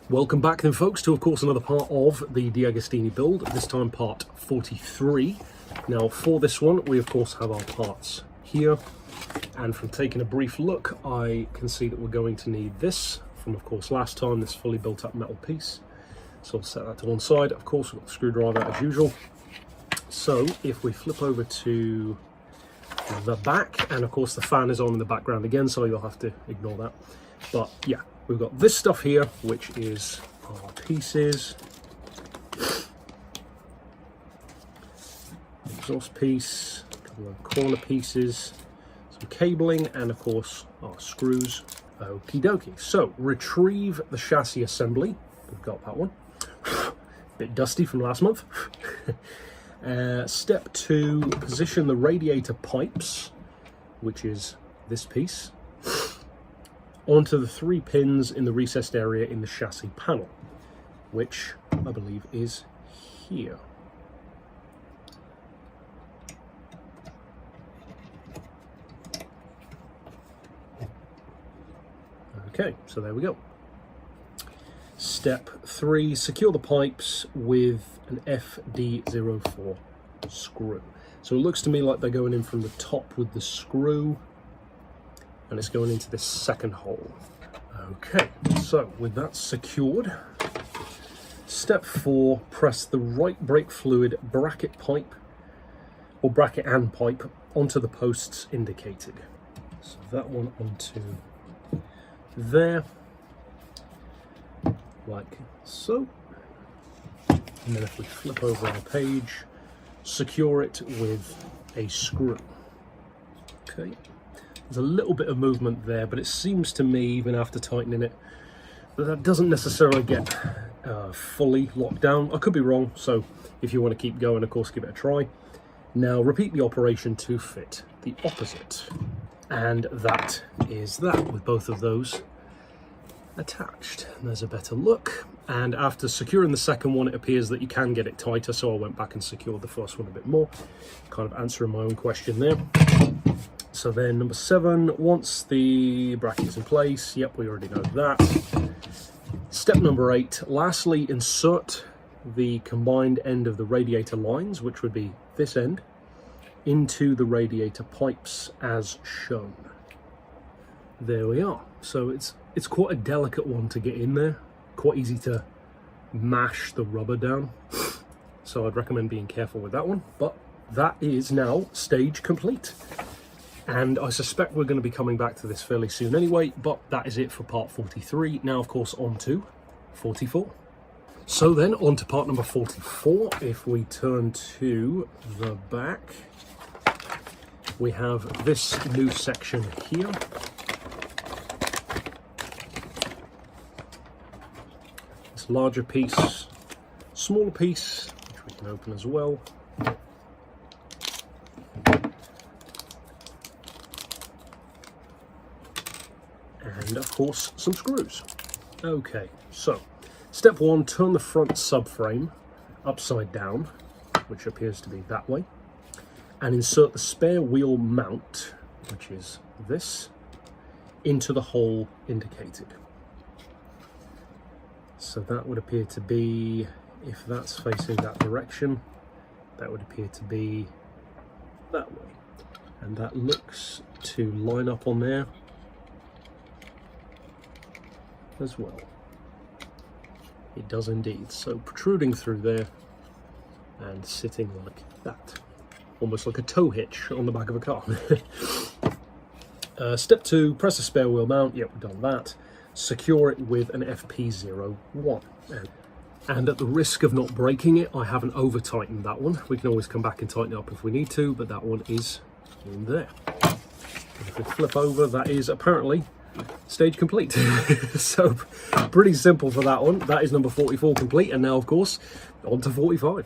Welcome back then folks to of course another part of the DeAgostini build, this time part 43. Now for this one we of course have our parts here, and from taking a brief look I can see that we're going to need this from of course last time, this fully built up metal piece. So I'll set that to one side. Of course we've got the screwdriver as usual. So if we flip over to the back, and of course the fan is on in the background again, so you'll have to ignore that. But yeah, we've got this stuff here, which is our pieces. Exhaust piece, a couple of corner pieces, some cabling, and of course our screws. Okie dokie. So retrieve the chassis assembly. We've got that one. Bit dusty from last month. Step 2, position the radiator pipes, which is this piece, onto the 3 pins in the recessed area in the chassis panel, which I believe is here. Okay, so there we go. Step 3, secure the pipes with an FD04 screw. So it looks to me like they're going in from the top with the screw, and it's going into this second hole. Okay, so with that secured, step 4, press the right brake fluid bracket pipe, or bracket and pipe, onto the posts indicated. So that one onto there, like so. And then if we flip over our page, secure it with a screw. Okay. There's a little bit of movement there, but it seems to me, even after tightening it, that doesn't necessarily get fully locked down. I could be wrong, so if you want to keep going, of course, give it a try. Now, repeat the operation to fit the opposite. And that is that, with both of those attached. And there's a better look. And after securing the second one, it appears that you can get it tighter, so I went back and secured the first one a bit more. Kind of answering my own question there. So then number 7, once the bracket is in place, yep, we already know that. Step number 8, lastly, insert the combined end of the radiator lines, which would be this end, into the radiator pipes as shown. There we are. So it's quite a delicate one to get in there, quite easy to mash the rubber down. So I'd recommend being careful with that one, but that is now stage complete. And I suspect we're going to be coming back to this fairly soon anyway, but that is it for part 43. Now, of course, on to 44. So then, on to part number 44. If we turn to the back, we have this new section here. This larger piece, smaller piece, which we can open as well. And of course some screws. Okay, so step 1, turn the front subframe upside down, which appears to be that way, and insert the spare wheel mount, which is this, into the hole indicated. So that would appear to be, if that's facing that direction, that would appear to be that way, and that looks to line up on there as well. It does indeed. So protruding through there and sitting like that, almost like a tow hitch on the back of a car. Step 2, press the spare wheel mount. Yep, we've done that. Secure it with an FP01. And at the risk of not breaking it, I haven't over tightened that one. We can always come back and tighten it up if we need to, but that one is in there. And if we flip over, that is apparently stage complete. So pretty simple for that one. That is number 44 complete, and now of course on to 45.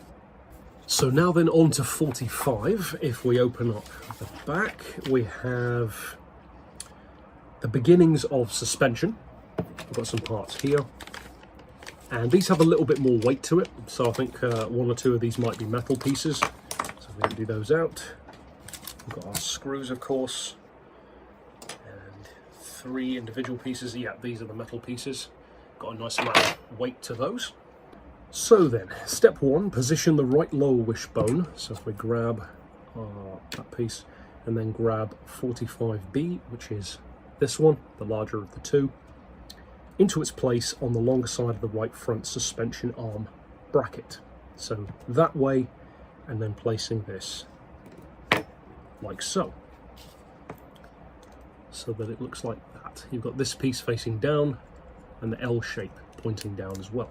So now then on to 45. If we open up the back, we have the beginnings of suspension. I've got some parts here, and these have a little bit more weight to it, so I think 1 or 2 of these might be metal pieces, so we can do those out. We've got our screws, of course, and 3 individual pieces. Yeah, these are the metal pieces. got a nice amount of weight to those. So then, step 1, position the right lower wishbone. So if we grab that piece and then grab 45B, which is this one, the larger of the two, into its place on the longer side of the right front suspension arm bracket. So that way, and then placing this like so. So that it looks like that. You've got this piece facing down and the L shape pointing down as well.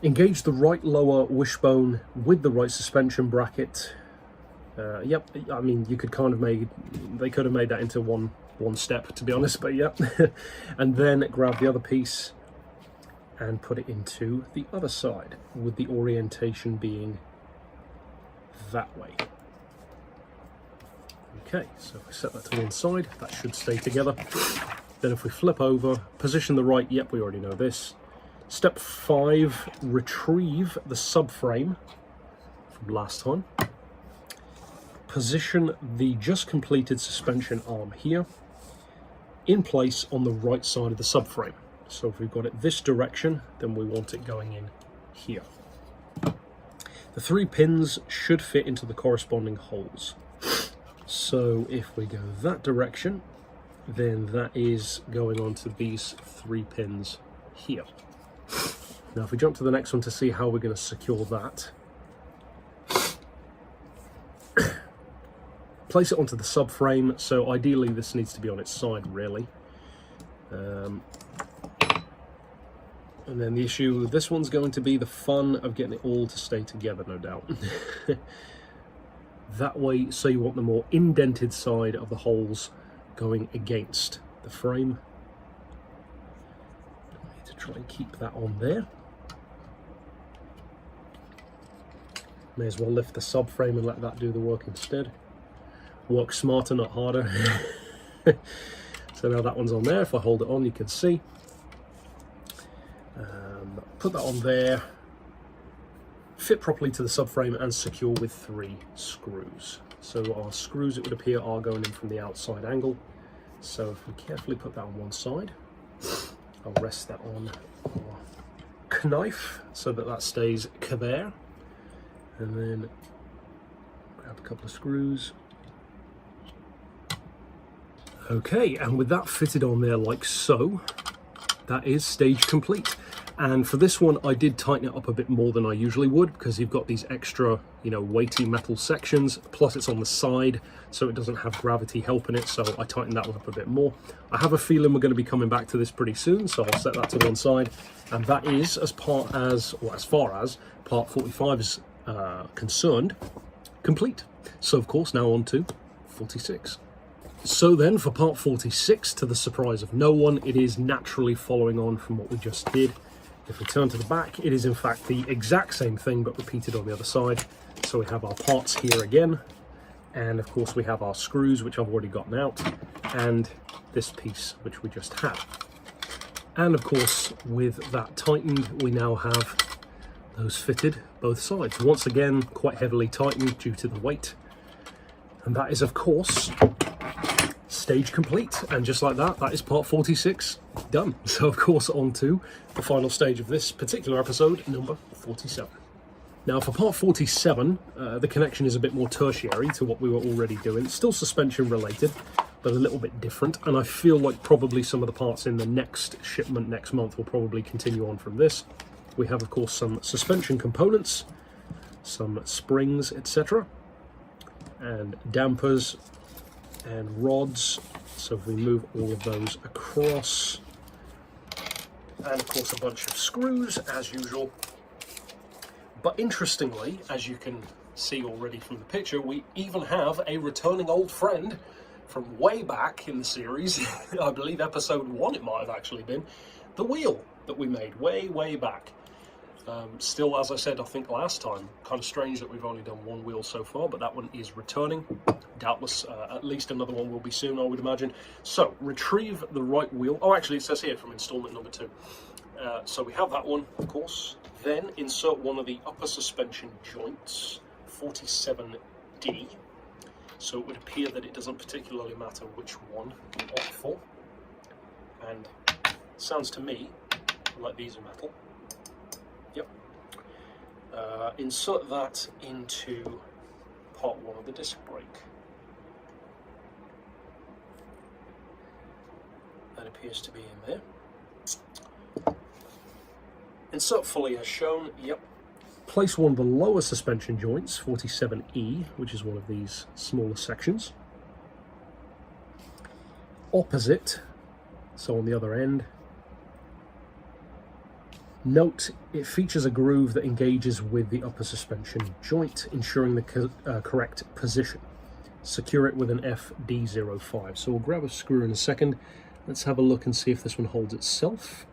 Engage the right lower wishbone with the right suspension bracket. Yep, I mean, you could kind of they could have made that into one step, to be honest, but yep. And then grab the other piece and put it into the other side, with the orientation being that way. Okay, so if we set that to one side, that should stay together. Then if we flip over, position the right, yep, we already know this. Step 5, retrieve the subframe from last time. Position the just completed suspension arm here in place on the right side of the subframe. So if we've got it this direction, then we want it going in here. The 3 pins should fit into the corresponding holes. So if we go that direction, then that is going on to these 3 pins here. Now if we jump to the next one to see how we're going to secure that, place it onto the subframe. So ideally this needs to be on its side, really. And then the issue with this one's going to be the fun of getting it all to stay together, no doubt. That way, so you want the more indented side of the holes going against the frame. I need to try and keep that on there. May as well lift the subframe and let that do the work instead. Work smarter, not harder. So now that one's on there. If I hold it on, you can see. Put that on there. Fit properly to the subframe and secure with 3 screws. So our screws, it would appear, are going in from the outside angle. So if we carefully put that on one side, I'll rest that on our knife so that that stays there. And then grab a couple of screws. Okay, and with that fitted on there like so, that is stage complete. And for this one, I did tighten it up a bit more than I usually would, because you've got these extra, you know, weighty metal sections, plus it's on the side, so it doesn't have gravity helping it, so I tightened that one up a bit more. I have a feeling we're going to be coming back to this pretty soon, so I'll set that to one side. And that is, as far as part 45 is concerned, complete. So of course, now on to 46. So then, for part 46, to the surprise of no one, it is naturally following on from what we just did. If we turn to the back, it is in fact the exact same thing, but repeated on the other side. So we have our parts here again, and of course we have our screws, which I've already gotten out, and this piece, which we just had. And of course, with that tightened, we now have those fitted both sides. Once again, quite heavily tightened due to the weight. And that is, of course, stage complete. And just like that, that is part 46 done. So of course, on to the final stage of this particular episode, number 47. Now for part 47, the connection is a bit more tertiary to what we were already doing. It's still suspension related, but a little bit different. And I feel like probably some of the parts in the next shipment next month will probably continue on from this. We have, of course, some suspension components, some springs, etc., and dampers and rods. So if we move all of those across, and of course a bunch of screws as usual. But interestingly, as you can see already from the picture, we even have a returning old friend from way back in the series. I believe episode 1 it might have actually been, the wheel that we made way back. Still, as I said, I think last time, kind of strange that we've only done one wheel so far, but that one is returning. Doubtless, at least another one will be soon, I would imagine. So, retrieve the right wheel. Oh, actually, it says here from installment number 2. So we have that one, of course. Then insert one of the upper suspension joints, 47D. So it would appear that it doesn't particularly matter which one you opt for. and sounds to me like these are metal. Yep. Insert that into part 1 of the disc brake. That appears to be in there. Insert fully as shown. Yep. Place one of the lower suspension joints, 47E, which is one of these smaller sections, opposite, so on the other end. Note, it features a groove that engages with the upper suspension joint, ensuring the correct position. Secure it with an FD05. So we'll grab a screw in a second. Let's have a look and see if this one holds itself.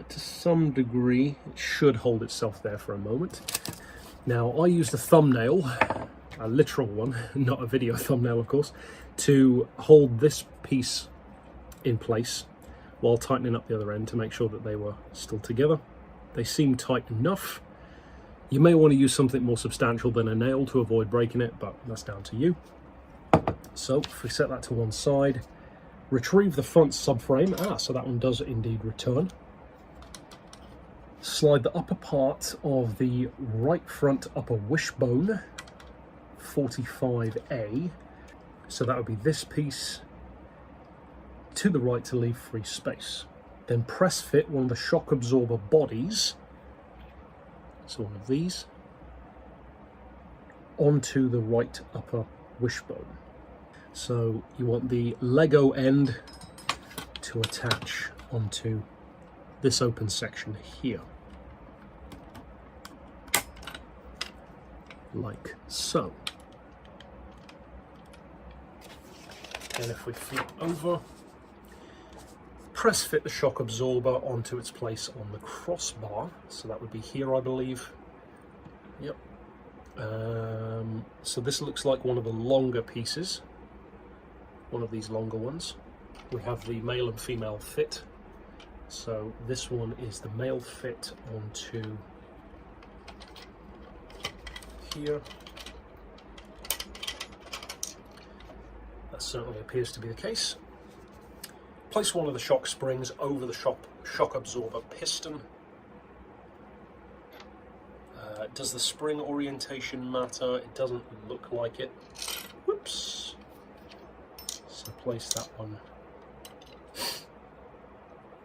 To some degree, it should hold itself there for a moment. Now, I used a thumbnail, a literal one, not a video thumbnail, of course, to hold this piece in place while tightening up the other end to make sure that they were still together. They seem tight enough. You may want to use something more substantial than a nail to avoid breaking it, but that's down to you. So, if we set that to one side, retrieve the front subframe. So that one does indeed return. Slide the upper part of the right front upper wishbone, 45A, so that would be this piece, to the right to leave free space. Then press fit one of the shock absorber bodies, so one of these, onto the right upper wishbone. So you want the Lego end to attach onto this open section here, like so. And if we flip over, press fit the shock absorber onto its place on the crossbar, so that would be here, I believe. Yep. So this looks like one of the longer pieces, one of these longer ones. We have the male and female fit. So this one is the male fit onto here. That certainly appears to be the case. Place one of the shock springs over the shock absorber piston. Does the spring orientation matter? It doesn't look like it. Whoops. So place that one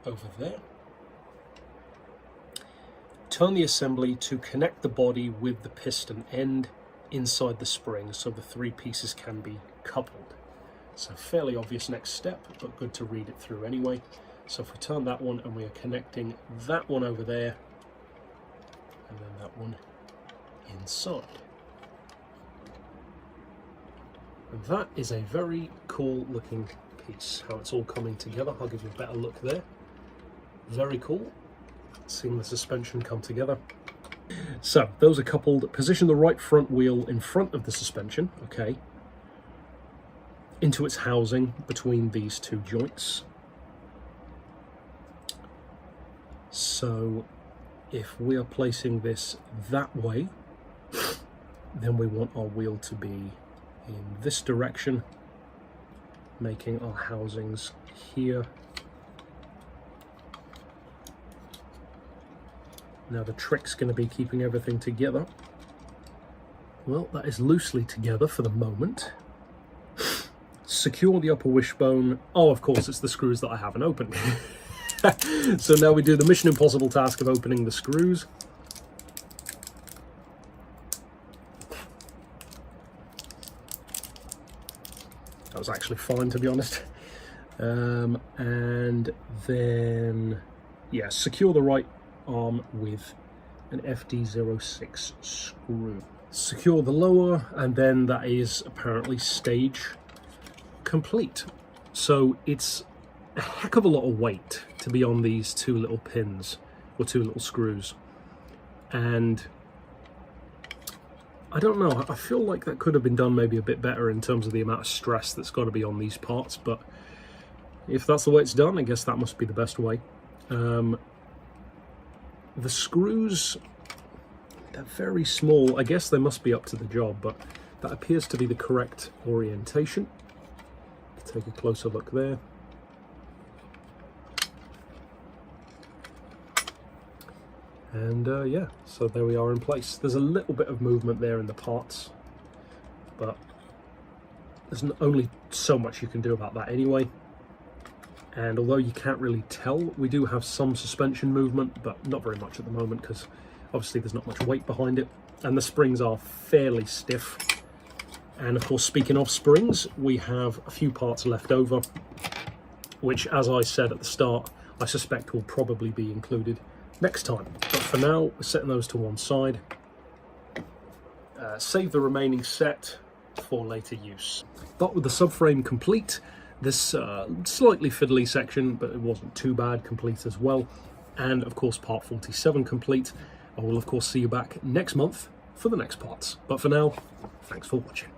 over there. Turn the assembly to connect the body with the piston end inside the spring so the three pieces can be coupled. So fairly obvious next step, but good to read it through anyway. So if we turn that one and we are connecting that one over there and then that one inside. And that is a very cool looking piece, how it's all coming together. I'll give you a better look there. Very cool, seeing the suspension come together. So those are coupled. Position the right front wheel in front of the suspension, okay, into its housing between these two joints. So if we are placing this that way, then we want our wheel to be in this direction, making our housings here. Now the trick's going to be keeping everything together. Well, that is loosely together for the moment. Secure the upper wishbone. Oh, of course, it's the screws that I haven't opened. So now we do the Mission Impossible task of opening the screws. That was actually fine, to be honest. And then, yeah, secure the right arm with an FD06 screw. Secure the lower, and then that is apparently stage complete. So it's a heck of a lot of weight to be on these two little pins, or two little screws. And I don't know, I feel like that could have been done maybe a bit better in terms of the amount of stress that's got to be on these parts, but if that's the way it's done, I guess that must be the best way. The screws, they're very small. I guess they must be up to the job, but that appears to be the correct orientation. take a closer look there. And yeah, so there we are in place. There's a little bit of movement there in the parts, but there's only so much you can do about that anyway. And although you can't really tell, we do have some suspension movement, but not very much at the moment because obviously there's not much weight behind it. And the springs are fairly stiff. And of course, speaking of springs, we have a few parts left over, which, as I said at the start, I suspect will probably be included next time. But for now, we're setting those to one side. Save the remaining set for later use. But with the subframe complete, this slightly fiddly section, but it wasn't too bad, complete as well. And of course, part 47 complete. I will of course see you back next month for the next parts. But for now, thanks for watching.